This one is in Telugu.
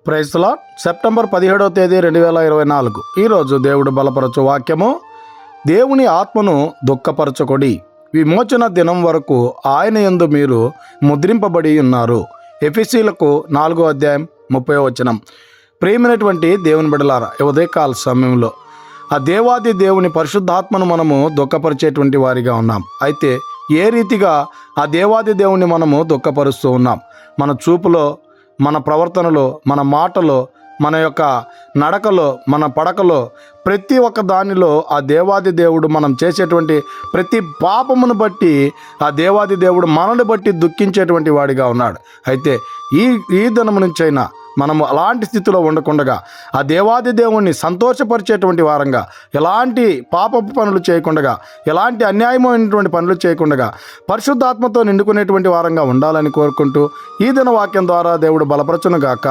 Praise the lord. సెప్టెంబర్ 17వ తేదీ 2024. ఈరోజు దేవుడు బలపరచు వాక్యము, దేవుని ఆత్మను దుఃఖపరచకొడి, విమోచన దినం వరకు ఆయన యందు మీరు ముద్రింపబడి ఉన్నారు. ఎఫెసీయులకు 4వ అధ్యాయం 30వ వచనం. ప్రియమైనటువంటి దేవుని బిడ్డలారా, ఉదయకాల సమయంలో ఆ దేవాది దేవుని పరిశుద్ధాత్మను మనము దుఃఖపరిచేటువంటి వారిగా ఉన్నాం. అయితే ఏ రీతిగా ఆ దేవాది దేవుని మనము దుఃఖపరుస్తూ ఉన్నాం? మన చూపులో, మన ప్రవర్తనలో, మన మాటలో, మన యొక్క నడకలో, మన పడకలో, ప్రతి ఒక్క దానిలో ఆ దేవాది దేవుడు మనం చేసేటువంటి ప్రతి పాపమును బట్టి ఆ దేవాది దేవుడు మనల్ని బట్టి దుఃఖించేటువంటి వాడిగా ఉన్నాడు. అయితే ఈ దినము నుంచైనా మనము అలాంటి స్థితిలో ఉండకుండగా ఆ దేవాది దేవుణ్ణి సంతోషపరిచేటువంటి వారంగా, ఎలాంటి పాపపు పనులు చేయకుండగా, ఎలాంటి అన్యాయమైనటువంటి పనులు చేయకుండగా పరిశుద్ధాత్మతో నిండుకునేటువంటి వారంగా ఉండాలని కోరుకుంటూ ఈ దిన వాక్యం ద్వారా దేవుడు బలపరచునుగాక.